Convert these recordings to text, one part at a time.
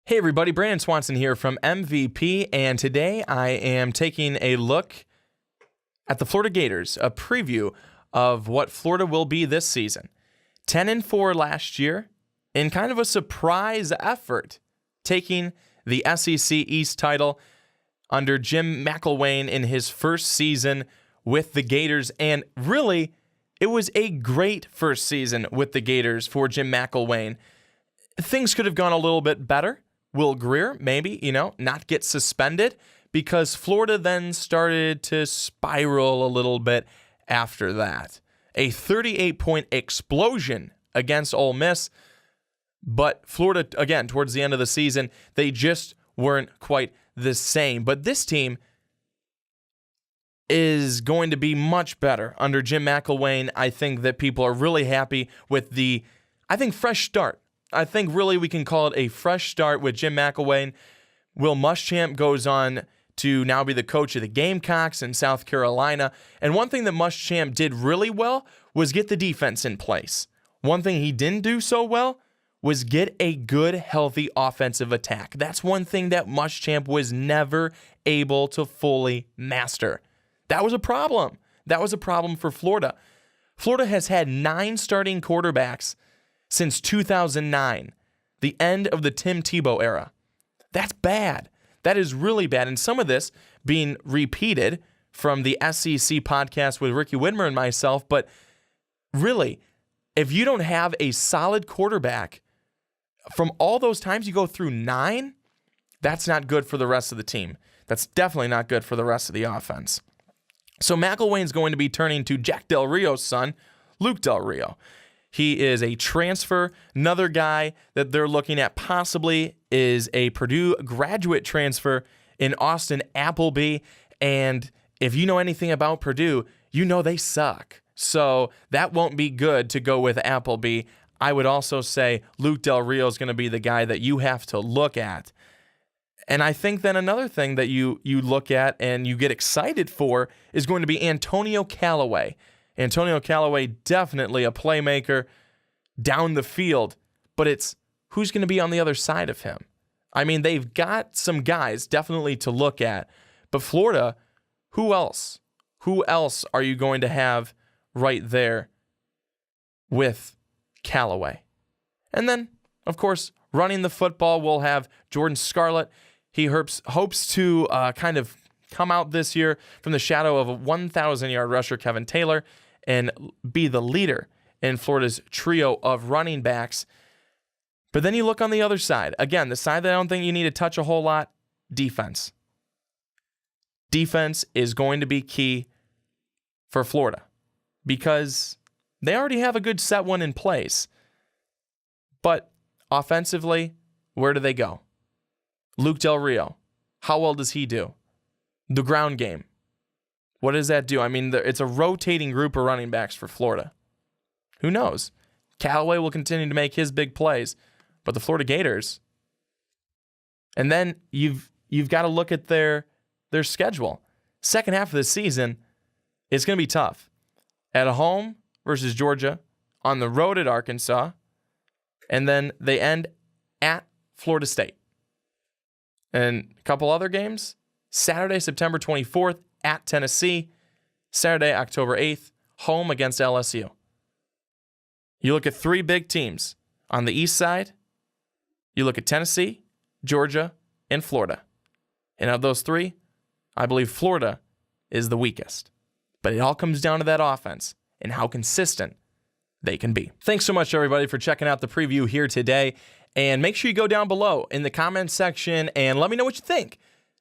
Hey everybody, Brandon Swanson here from MVP, and today I am taking a look at the Florida Gators, a preview of what Florida will be this season. 10-4 last year, in kind of a surprise effort, taking the SEC East title under Jim McElwain in his first season with the Gators, and really, it was a great first season with the Gators for Jim McElwain. Things could have gone a little bit better. Will Greer maybe, not get suspended, because Florida then started to spiral a little bit after that. A 38-point explosion against Ole Miss, but Florida, again, towards the end of the season, they just weren't quite the same. But this team is going to be much better under Jim McElwain. I think that people are really happy with the, fresh start. I think really we can call it a fresh start with Jim McElwain. Will Muschamp goes on to now be the coach of the Gamecocks in South Carolina. And one thing that Muschamp did really well was get the defense in place. One thing he didn't do so well was get a good, healthy offensive attack. That's one thing that Muschamp was never able to fully master. That was a problem. That was a problem for Florida. Florida has had 9 starting quarterbacks since 2009, the end of the Tim Tebow era. That's bad. That is really bad. And some of this being repeated from the SEC podcast with Ricky Widmer and myself. But really, if you don't have a solid quarterback from all those times you go through 9, that's not good for the rest of the team. That's definitely not good for the rest of the offense. So McElwain's going to be turning to Jack Del Rio's son, Luke Del Rio. He is a transfer. Another guy that they're looking at possibly is a Purdue graduate transfer in Austin Appleby. And if you know anything about Purdue, you know they suck. So that won't be good to go with Appleby. I would also say Luke Del Rio is going to be the guy that you have to look at. And I think then another thing that you look at and you get excited for is going to be Antonio Callaway. Antonio Callaway, definitely a playmaker down the field, but it's who's going to be on the other side of him. I mean, they've got some guys definitely to look at, but Florida, who else? Who else are you going to have right there with Callaway? And then, of course, running the football, we'll have Jordan Scarlett. He hopes to kind of come out this year from the shadow of a 1,000-yard rusher, Kevin Taylor, and be the leader in Florida's trio of running backs. But then you look on the other side. Again, the side that I don't think you need to touch a whole lot, defense. Defense is going to be key for Florida because they already have a good set one in place. But offensively, where do they go? Luke Del Rio, how well does he do? The ground game. What does that do? I mean, it's a rotating group of running backs for Florida. Who knows? Callaway will continue to make his big plays, but the Florida Gators. And then you've got to look at their schedule. Second half of the season, it's going to be tough. At home versus Georgia, on the road at Arkansas, and then they end at Florida State. And a couple other games. Saturday, September 24th, at Tennessee. Saturday, October 8th, home against LSU. You look at 3 big teams. On the east side, you look at Tennessee, Georgia, and Florida. And of those 3, I believe Florida is the weakest. But it all comes down to that offense and how consistent they can be. Thanks so much, everybody, for checking out the preview here today. And make sure you go down below in the comments section and let me know what you think.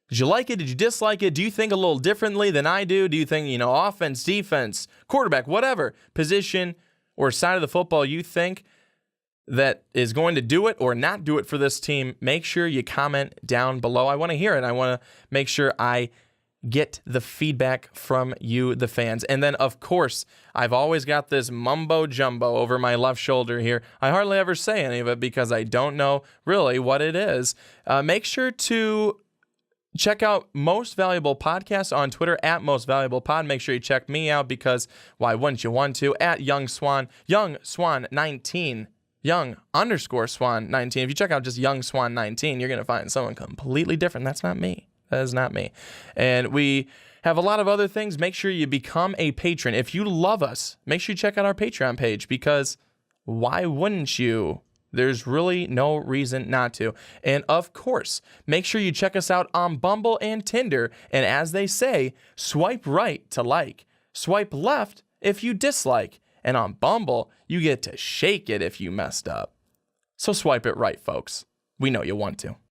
Did you like it? Did you dislike it? Do you think a little differently than I do? Do you think, offense, defense, quarterback, whatever position or side of the football you think that is going to do it or not do it for this team? Make sure you comment down below. I want to hear it. I want to make sure I get the feedback from you, the fans. And then, of course, I've always got this mumbo jumbo over my left shoulder here. I hardly ever say any of it because I don't know really what it is. Make sure to check out Most Valuable Podcast on Twitter at Most Valuable Pod. Make sure you check me out because why wouldn't you want to? At Young Swan 19 young_Swan19. If you check out just young Swan19, you're going to find someone completely different. That's not me. That is not me. And we have a lot of other things. Make sure you become a patron. If you love us, make sure you check out our Patreon page, because why wouldn't you? There's really no reason not to. And of course, make sure you check us out on Bumble and Tinder. And as they say, swipe right to like, swipe left if you dislike. And on Bumble, you get to shake it if you messed up. So swipe it right, folks. We know you want to.